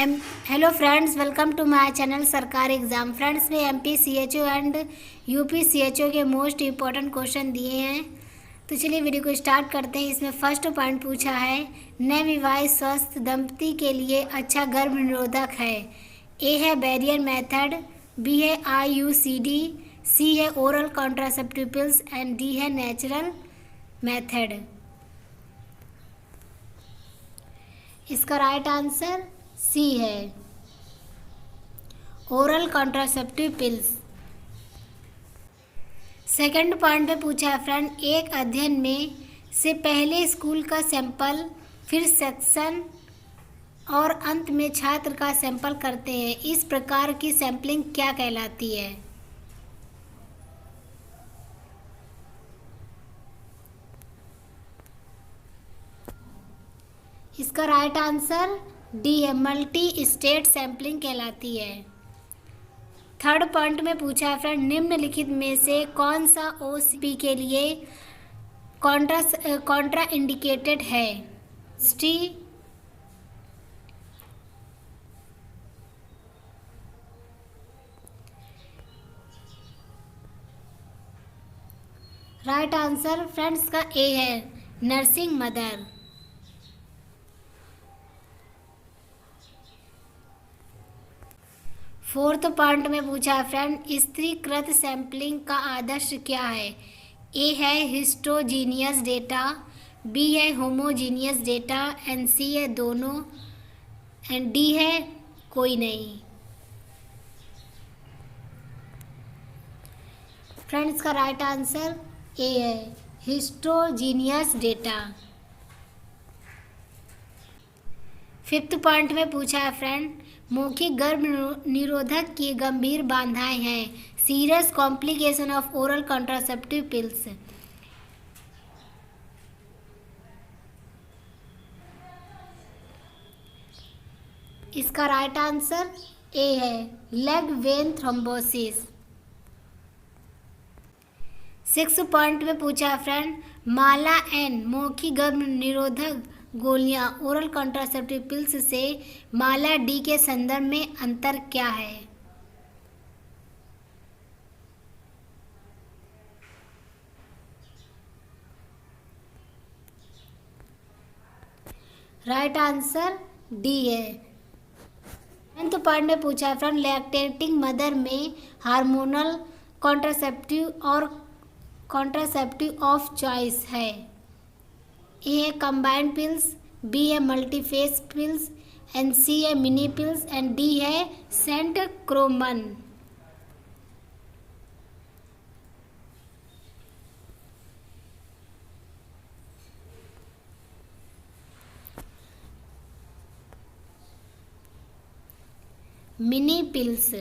M hello friends, welcome to my channel Sarkari exam. Friends, में MP CHO and UP CHO के most important question दिए हैं। तो चलिए वीडियो को स्टार्ट करते हैं। इसमें फर्स्ट पॉइंट पूछा है, नवविवाहित स्वस्थ दंपति के लिए अच्छा गर्भ निरोधक है। ए है बैरियर मेथड, बी है आईयूसीडी, सी है oral contraceptive pills and D है नेचुरल मेथड। इसका राइट आंसर सी है, oral contraceptive pills. Second point पे पूछा है फ्रेंड, एक अध्ययन में से पहले स्कूल का सैंपल, फिर सेक्शन और अंत में छात्र का सैंपल करते हैं। इस प्रकार की सैंपलिंग क्या कहलाती है? इसका राइट आंसर डी है, मल्टी स्टेट सैंपलिंग कहलाती है। थर्ड पॉइंट में पूछा है फ्रेंड, निम्नलिखित में से कौन सा ओसीपी के लिए कॉन्ट्रा इंडिकेटेड है? टी राइट आंसर फ्रेंड्स का ए है, नर्सिंग मदर। फोर्थ पॉइंट में पूछा है फ्रेंड, स्त्रीकृत सैंपलिंग का आदर्श क्या है? ए है हिस्टोजीनियस डेटा, बी है होमोजीनियस डेटा एंड सी है दोनों एंड डी है कोई नहीं। फ्रेंड्स का राइट आंसर ए है, हिस्टोजीनियस डेटा। फिफ्थ पॉइंट में पूछा है फ्रेंड, मौखिक गर्भ निरोधक की गंभीर बाधाएं हैं। Serious complication of oral contraceptive pills. इसका राइट आंसर ए है, leg vein thrombosis. Six point में पूछा है फ्रेंड, माला एन मौखिक गर्भ निरोधक गोलियां ओरल कॉन्ट्रासेप्टिव पिल्स से माला डी के संदर्भ में अंतर क्या है? राइट आंसर डी है। टेंथ पॉइंट में पूछा है फ्रेंड, लैक्टेटिंग मदर में हार्मोनल कॉन्ट्रासेप्टिव ऑफ चॉइस है। ए है कंबाइंड पिल्स, बी है मल्टीफेस पिल्स एंड सी है मिनी पिल्स एंड डी है centchroman. Mini pills.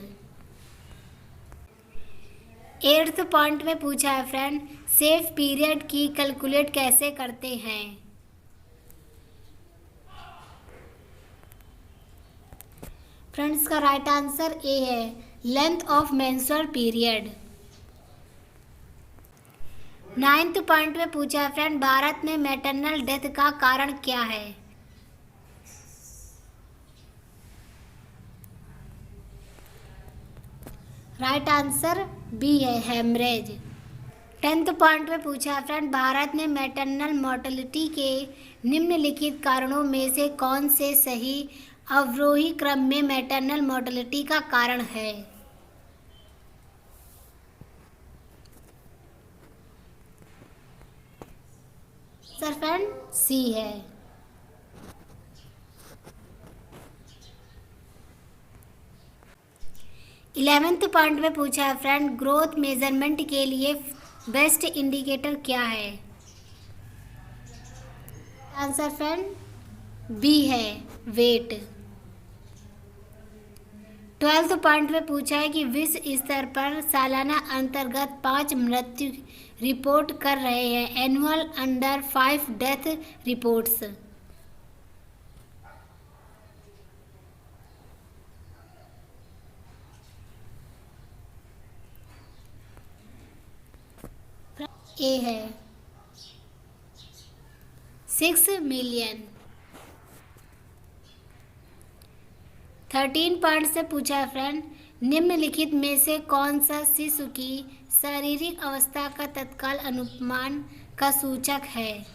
Eighth point में पूछा है फ्रेंड, सेफ पीरियड की कैलकुलेट कैसे करते हैं? फ्रेंड्स का राइट आंसर ए है, length of menstrual period. Ninth point में पूछा है फ्रेंड, भारत में मैटरनल डेथ का कारण क्या है? राइट आंसर बी है, हेमरेज। टेंथ पॉइंट में पूछा है फ्रेंड, भारत में मैटरनल मोर्टेलिटी के निम्नलिखित कारणों में से कौन से सही अवरोही क्रम में मैटरनल मोर्टेलिटी का कारण है? सर फ्रेंड सी है। 11th पॉइंट में पूछा है फ्रेंड, ग्रोथ मेजरमेंट के लिए बेस्ट इंडिकेटर क्या है? आंसर फ्रेंड बी है, वेट। 12th पॉइंट में पूछा है कि विश्व स्तर पर सालाना अंतर्गत 5 मृत्यु रिपोर्ट कर रहे हैं। Annual under 5 death reports. A है, 6 मिलियन। 13 पॉइंट से पूछा है फ्रेंड, निम्नलिखित में से कौन सा शिशु की शारीरिक अवस्था का तत्काल अनुमान का सूचक है?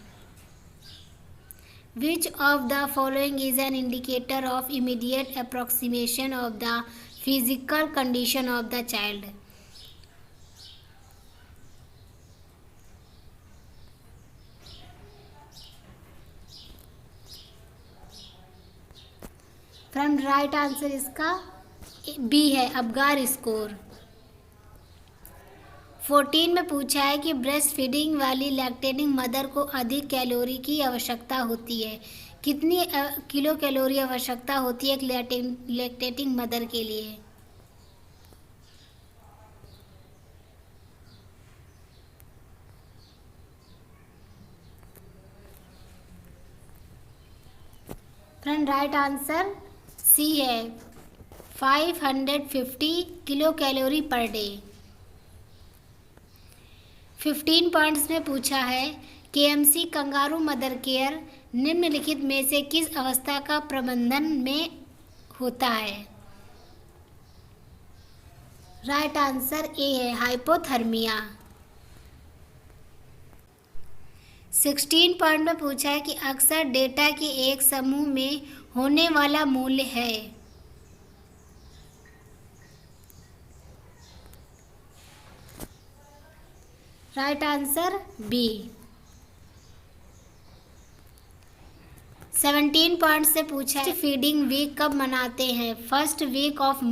Which of the following is an indicator of immediate approximation of the physical condition of the child? Friend right answer इसका बी है, अबगार स्कोर। 14 में पूछा है कि ब्रेस्ट फीडिंग वाली लैक्टेटिंग मदर को अधिक कैलोरी की आवश्यकता होती है। कितनी किलो कैलोरी आवश्यकता होती है एक लैक्टेटिंग मदर के लिए? फ्रेंड राइट आंसर सी है, 550 kilo calorie per day. 15 points में पूछा है केएमसी कंगारू मदर केयर निम्नलिखित में से किस अवस्था का प्रबंधन में होता है? राइट आंसर ए है, हाइपोथर्मिया। 16 पॉइंट में पूछा है कि अक्सर डेटा के एक समूह में होने वाला मूल्य है। Right answer B. 17 पॉइंट से पूछा है फीडिंग वीक कब मनाते हैं? First week of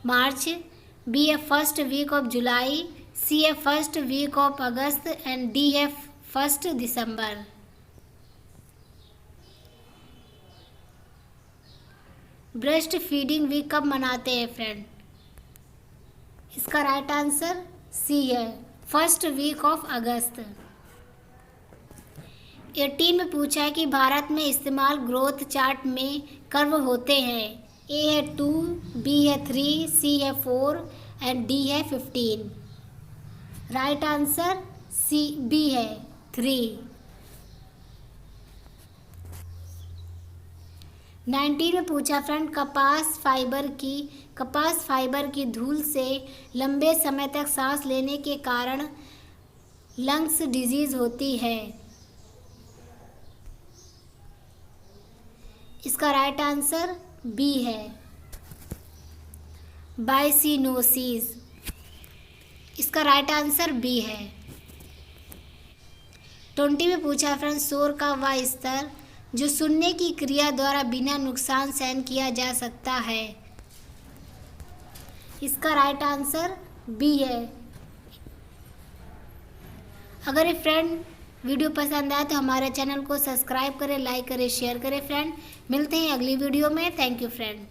March, B है first week of July, C है first week of August and D है first December. Breastfeeding week कब मनाते हैं फ्रेंड? इसका राइट आंसर सी है, फर्स्ट वीक ऑफ अगस्त। 18 में पूछा है कि भारत में इस्तेमाल ग्रोथ चार्ट में कर्व होते हैं। ए है 2, बी है 3, सी है 4 एंड डी है 15। राइट आंसर सी बी है 3। 19 में पूछा फ्रेंड कपास फाइबर की धूल से लंबे समय तक सांस लेने के कारण लंग्स डिजीज होती है। इसका राइट आंसर बी है, बाइसिनोसिस। इसका राइट आंसर बी है। 20 में पूछा फ्रेंड शोर का वह स्तर जो सुनने की क्रिया द्वारा बिना नुकसान सहन किया जा सकता है। इसका राइट आंसर बी है। अगर ये फ्रेंड वीडियो पसंद आए तो हमारे चैनल को सब्सक्राइब करें, लाइक करें, शेयर करें फ्रेंड। मिलते हैं अगली वीडियो में। Thank you friend.